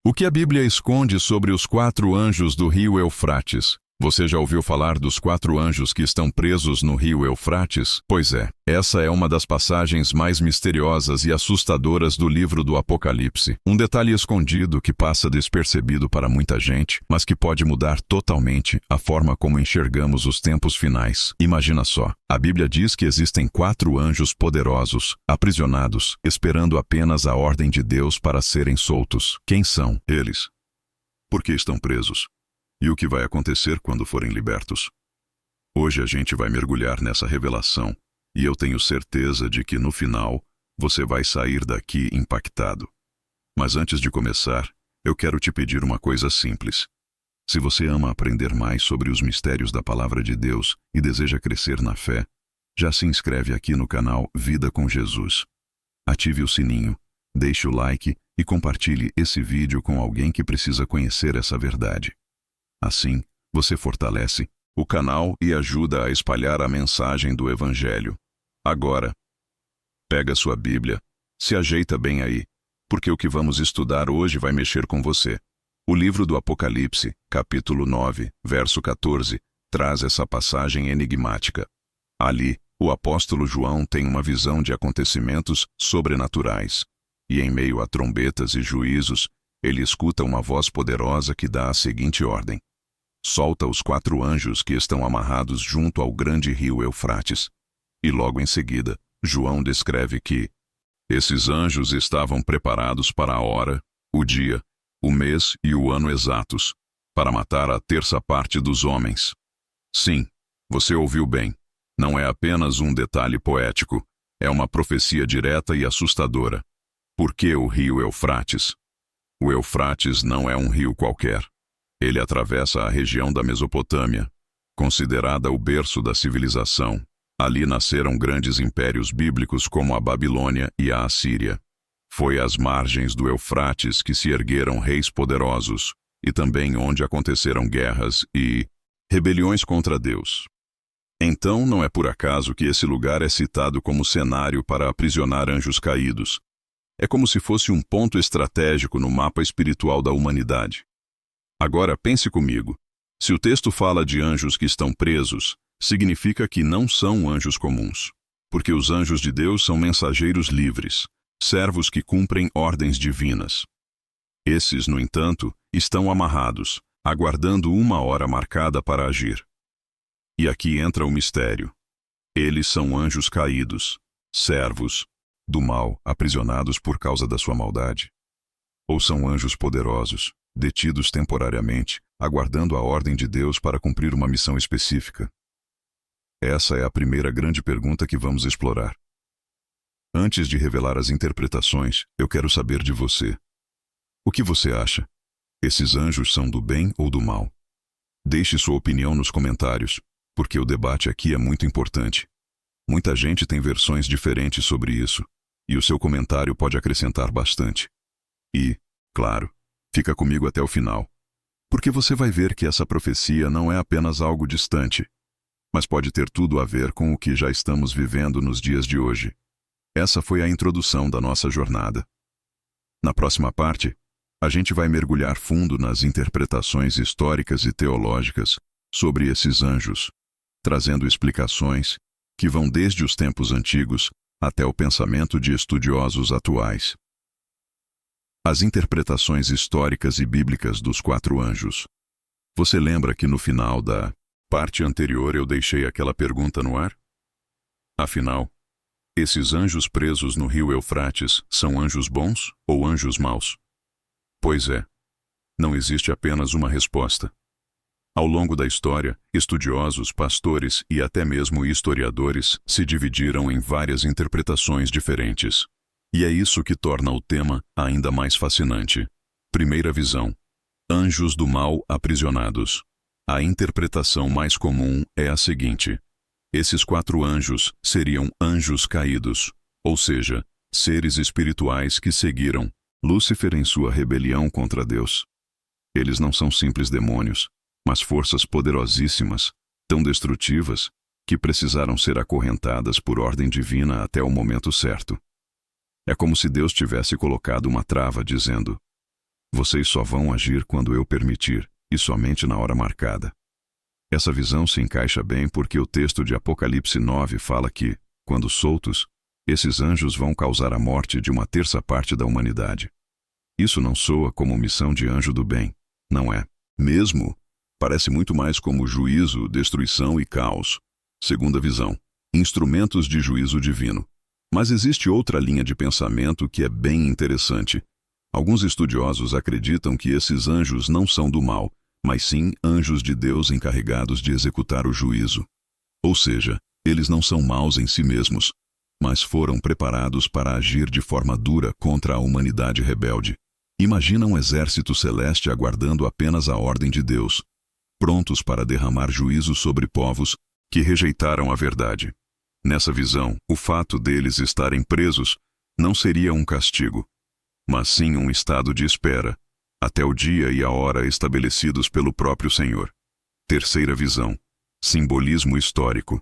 O que a Bíblia esconde sobre os 4 anjos do rio Eufrates? Você já ouviu falar dos 4 anjos que estão presos no rio Eufrates? Pois é, essa é uma das passagens mais misteriosas e assustadoras do livro do Apocalipse. Um detalhe escondido que passa despercebido para muita gente, mas que pode mudar totalmente a forma como enxergamos os tempos finais. Imagina só, a Bíblia diz que existem 4 anjos poderosos, aprisionados, esperando apenas a ordem de Deus para serem soltos. Quem são eles? Por que estão presos? E o que vai acontecer quando forem libertos? Hoje a gente vai mergulhar nessa revelação, e eu tenho certeza de que no final você vai sair daqui impactado. Mas antes de começar, eu quero te pedir uma coisa simples. Se você ama aprender mais sobre os mistérios da Palavra de Deus e deseja crescer na fé, já se inscreve aqui no canal Vida com Jesus. Ative o sininho, deixe o like e compartilhe esse vídeo com alguém que precisa conhecer essa verdade. Assim, você fortalece o canal e ajuda a espalhar a mensagem do Evangelho. Agora, pega sua Bíblia, se ajeita bem aí, porque o que vamos estudar hoje vai mexer com você. O livro do Apocalipse, capítulo 9, verso 14, traz essa passagem enigmática. Ali, o apóstolo João tem uma visão de acontecimentos sobrenaturais, e em meio a trombetas e juízos, ele escuta uma voz poderosa que dá a seguinte ordem: solta os 4 anjos que estão amarrados junto ao grande rio Eufrates. E logo em seguida, João descreve que esses anjos estavam preparados para a hora, o dia, o mês e o ano exatos, para matar a 1/3 parte dos homens. Sim, você ouviu bem. Não é apenas um detalhe poético, é uma profecia direta e assustadora. Por que o rio Eufrates? O Eufrates não é um rio qualquer. Ele atravessa a região da Mesopotâmia, considerada o berço da civilização. Ali nasceram grandes impérios bíblicos como a Babilônia e a Assíria. Foi às margens do Eufrates que se ergueram reis poderosos, e também onde aconteceram guerras e rebeliões contra Deus. Então, não é por acaso que esse lugar é citado como cenário para aprisionar anjos caídos. É como se fosse um ponto estratégico no mapa espiritual da humanidade. Agora pense comigo. Se o texto fala de anjos que estão presos, significa que não são anjos comuns, porque os anjos de Deus são mensageiros livres, servos que cumprem ordens divinas. Esses, no entanto, estão amarrados, aguardando uma hora marcada para agir. E aqui entra o mistério. Eles são anjos caídos, servos do mal, aprisionados por causa da sua maldade? Ou são anjos poderosos, detidos temporariamente, aguardando a ordem de Deus para cumprir uma missão específica? Essa é a primeira grande pergunta que vamos explorar. Antes de revelar as interpretações, eu quero saber de você. O que você acha? Esses anjos são do bem ou do mal? Deixe sua opinião nos comentários, porque o debate aqui é muito importante. Muita gente tem versões diferentes sobre isso, e o seu comentário pode acrescentar bastante. E, claro, fica comigo até o final, porque você vai ver que essa profecia não é apenas algo distante, mas pode ter tudo a ver com o que já estamos vivendo nos dias de hoje. Essa foi a introdução da nossa jornada. Na próxima parte, a gente vai mergulhar fundo nas interpretações históricas e teológicas sobre esses anjos, trazendo explicações que vão desde os tempos antigos até o pensamento de estudiosos atuais. As interpretações históricas e bíblicas dos 4 anjos. Você lembra que no final da parte anterior eu deixei aquela pergunta no ar? Afinal, esses anjos presos no rio Eufrates são anjos bons ou anjos maus? Pois é, não existe apenas uma resposta. Ao longo da história, estudiosos, pastores e até mesmo historiadores se dividiram em várias interpretações diferentes. E é isso que torna o tema ainda mais fascinante. Primeira visão: anjos do mal aprisionados. A interpretação mais comum é a seguinte: esses 4 anjos seriam anjos caídos, ou seja, seres espirituais que seguiram Lúcifer em sua rebelião contra Deus. Eles não são simples demônios, mas forças poderosíssimas, tão destrutivas, que precisaram ser acorrentadas por ordem divina até o momento certo. É como se Deus tivesse colocado uma trava dizendo: Vocês só vão agir quando eu permitir, e somente na hora marcada. Essa visão se encaixa bem porque o texto de Apocalipse 9 fala que, quando soltos, esses anjos vão causar a morte de uma terça parte da humanidade. Isso não soa como missão de anjo do bem, não é? Mesmo, parece muito mais como juízo, destruição e caos. Segunda visão, instrumentos de juízo divino. Mas existe outra linha de pensamento que é bem interessante. Alguns estudiosos acreditam que esses anjos não são do mal, mas sim anjos de Deus encarregados de executar o juízo. Ou seja, eles não são maus em si mesmos, mas foram preparados para agir de forma dura contra a humanidade rebelde. Imagina um exército celeste aguardando apenas a ordem de Deus, prontos para derramar juízo sobre povos que rejeitaram a verdade. Nessa visão, o fato deles estarem presos não seria um castigo, mas sim um estado de espera, até o dia e a hora estabelecidos pelo próprio Senhor. Terceira visão, simbolismo histórico.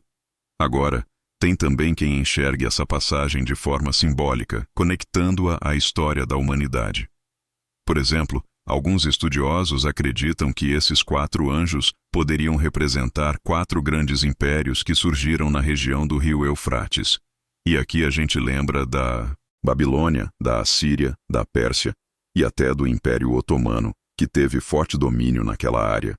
Agora, tem também quem enxergue essa passagem de forma simbólica, conectando-a à história da humanidade. Por exemplo, alguns estudiosos acreditam que esses 4 anjos poderiam representar 4 grandes impérios que surgiram na região do rio Eufrates. E aqui a gente lembra da Babilônia, da Assíria, da Pérsia e até do Império Otomano, que teve forte domínio naquela área.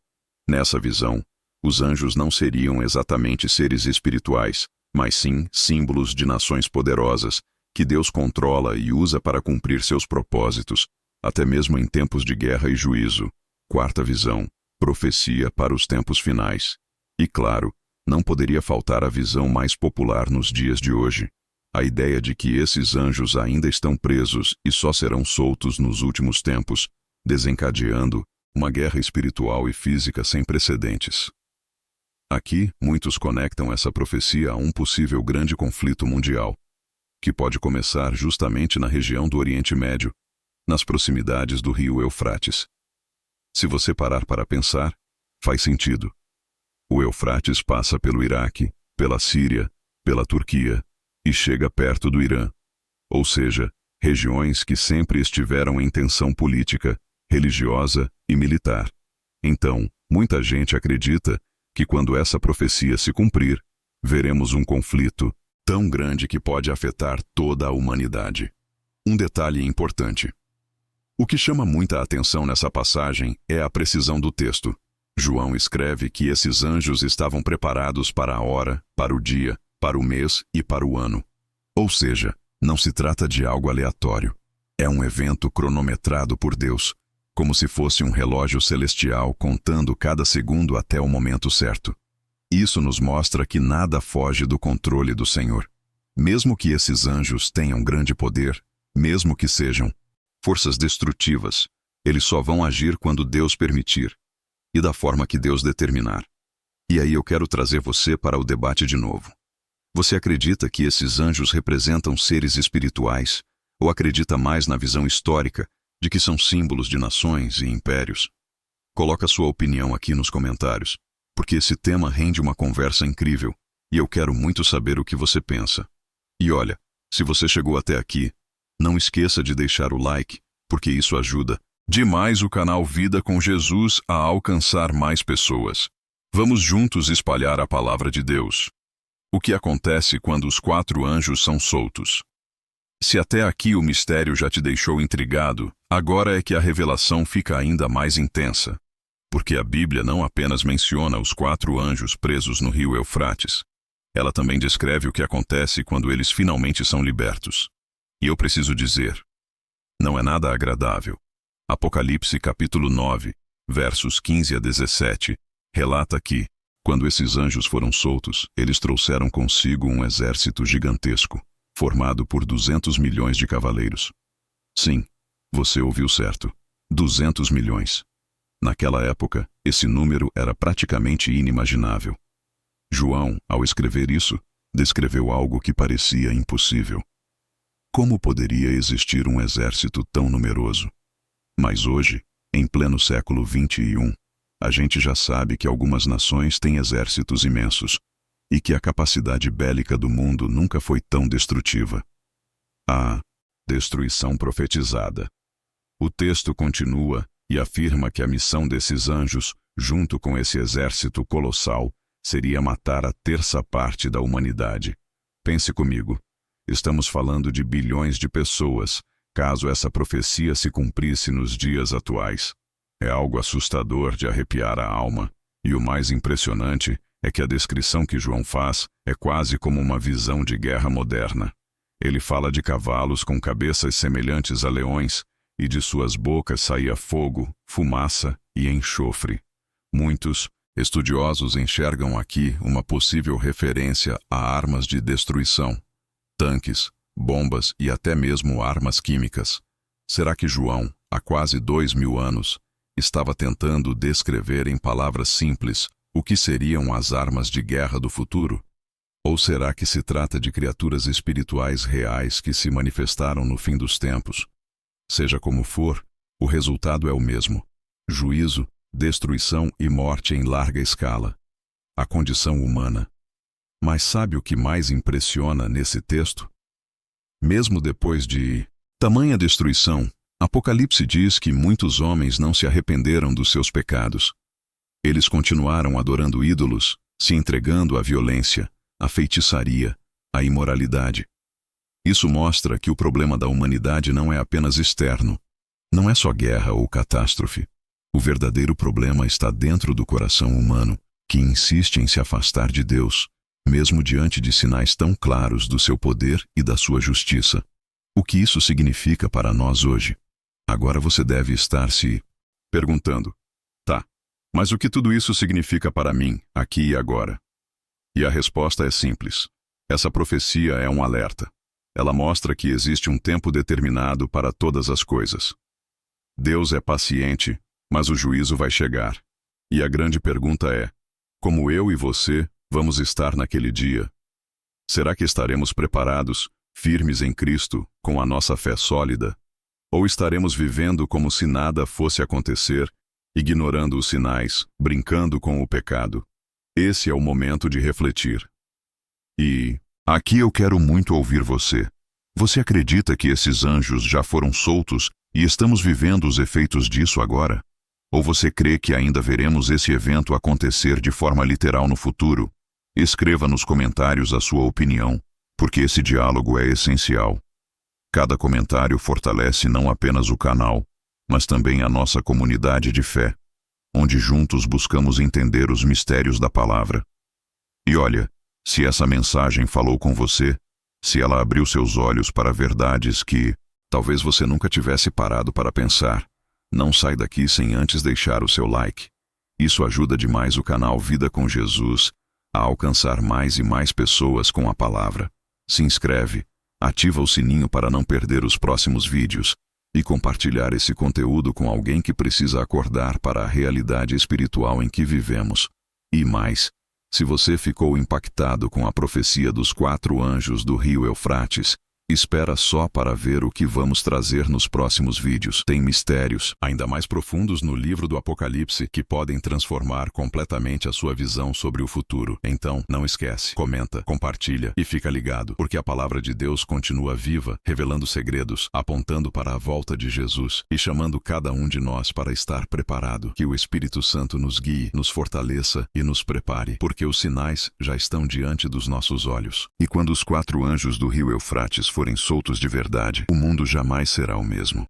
Nessa visão, os anjos não seriam exatamente seres espirituais, mas sim símbolos de nações poderosas, que Deus controla e usa para cumprir seus propósitos, até mesmo em tempos de guerra e juízo. Quarta visão, profecia para os tempos finais. E claro, não poderia faltar a visão mais popular nos dias de hoje. A ideia de que esses anjos ainda estão presos e só serão soltos nos últimos tempos, desencadeando uma guerra espiritual e física sem precedentes. Aqui, muitos conectam essa profecia a um possível grande conflito mundial, que pode começar justamente na região do Oriente Médio, nas proximidades do rio Eufrates. Se você parar para pensar, faz sentido. O Eufrates passa pelo Iraque, pela Síria, pela Turquia e chega perto do Irã, ou seja, regiões que sempre estiveram em tensão política, religiosa e militar. Então, muita gente acredita que quando essa profecia se cumprir, veremos um conflito tão grande que pode afetar toda a humanidade. Um detalhe importante. O que chama muita atenção nessa passagem é a precisão do texto. João escreve que esses anjos estavam preparados para a hora, para o dia, para o mês e para o ano. Ou seja, não se trata de algo aleatório. É um evento cronometrado por Deus, como se fosse um relógio celestial contando cada segundo até o momento certo. Isso nos mostra que nada foge do controle do Senhor. Mesmo que esses anjos tenham grande poder, mesmo que sejam forças destrutivas, eles só vão agir quando Deus permitir, e da forma que Deus determinar. E aí eu quero trazer você para o debate de novo. Você acredita que esses anjos representam seres espirituais, ou acredita mais na visão histórica de que são símbolos de nações e impérios? Coloca sua opinião aqui nos comentários, porque esse tema rende uma conversa incrível, e eu quero muito saber o que você pensa. E olha, se você chegou até aqui, não esqueça de deixar o like, porque isso ajuda demais o canal Vida com Jesus a alcançar mais pessoas. Vamos juntos espalhar a palavra de Deus. O que acontece quando os 4 anjos são soltos? Se até aqui o mistério já te deixou intrigado, agora é que a revelação fica ainda mais intensa. Porque a Bíblia não apenas menciona os 4 anjos presos no rio Eufrates. Ela também descreve o que acontece quando eles finalmente são libertos. E eu preciso dizer, não é nada agradável. Apocalipse capítulo 9, versos 15 a 17, relata que, quando esses anjos foram soltos, eles trouxeram consigo um exército gigantesco, formado por 200 milhões de cavaleiros. Sim, você ouviu certo, 200 milhões. Naquela época, esse número era praticamente inimaginável. João, ao escrever isso, descreveu algo que parecia impossível. Como poderia existir um exército tão numeroso? Mas hoje, em pleno século XXI, a gente já sabe que algumas nações têm exércitos imensos e que a capacidade bélica do mundo nunca foi tão destrutiva. A destruição profetizada. O texto continua e afirma que a missão desses anjos, junto com esse exército colossal, seria matar a terça parte da humanidade. Pense comigo. Estamos falando de bilhões de pessoas, caso essa profecia se cumprisse nos dias atuais. É algo assustador de arrepiar a alma. E o mais impressionante é que a descrição que João faz é quase como uma visão de guerra moderna. Ele fala de cavalos com cabeças semelhantes a leões, e de suas bocas saía fogo, fumaça e enxofre. Muitos estudiosos enxergam aqui uma possível referência a armas de destruição, tanques, bombas e até mesmo armas químicas. Será que João, há quase 2000 anos, estava tentando descrever em palavras simples o que seriam as armas de guerra do futuro? Ou será que se trata de criaturas espirituais reais que se manifestaram no fim dos tempos? Seja como for, o resultado é o mesmo: juízo, destruição e morte em larga escala. A condição humana. Mas sabe o que mais impressiona nesse texto? Mesmo depois de tamanha destruição, Apocalipse diz que muitos homens não se arrependeram dos seus pecados. Eles continuaram adorando ídolos, se entregando à violência, à feitiçaria, à imoralidade. Isso mostra que o problema da humanidade não é apenas externo. Não é só guerra ou catástrofe. O verdadeiro problema está dentro do coração humano, que insiste em se afastar de Deus, mesmo diante de sinais tão claros do seu poder e da sua justiça. O que isso significa para nós hoje? Agora você deve estar se perguntando: tá, mas o que tudo isso significa para mim, aqui e agora? E a resposta é simples. Essa profecia é um alerta. Ela mostra que existe um tempo determinado para todas as coisas. Deus é paciente, mas o juízo vai chegar. E a grande pergunta é: como eu e você vamos estar naquele dia? Será que estaremos preparados, firmes em Cristo, com a nossa fé sólida? Ou estaremos vivendo como se nada fosse acontecer, ignorando os sinais, brincando com o pecado? Esse é o momento de refletir. E aqui eu quero muito ouvir você. Você acredita que esses anjos já foram soltos e estamos vivendo os efeitos disso agora? Ou você crê que ainda veremos esse evento acontecer de forma literal no futuro? Escreva nos comentários a sua opinião, porque esse diálogo é essencial. Cada comentário fortalece não apenas o canal, mas também a nossa comunidade de fé, onde juntos buscamos entender os mistérios da palavra. E olha, se essa mensagem falou com você, se ela abriu seus olhos para verdades que talvez você nunca tivesse parado para pensar, não sai daqui sem antes deixar o seu like. Isso ajuda demais o canal Vida com Jesus a alcançar mais e mais pessoas com a palavra. Se inscreve, ativa o sininho para não perder os próximos vídeos e compartilhar esse conteúdo com alguém que precisa acordar para a realidade espiritual em que vivemos. E mais, se você ficou impactado com a profecia dos 4 anjos do rio Eufrates, espera só para ver o que vamos trazer nos próximos vídeos. Tem mistérios ainda mais profundos no livro do Apocalipse que podem transformar completamente a sua visão sobre o futuro. Então, não esquece, comenta, compartilha e fica ligado, porque a palavra de Deus continua viva, revelando segredos, apontando para a volta de Jesus e chamando cada um de nós para estar preparado. Que o Espírito Santo nos guie, nos fortaleça e nos prepare, porque os sinais já estão diante dos nossos olhos. E quando os 4 anjos do rio Eufrates forem soltos de verdade, o mundo jamais será o mesmo.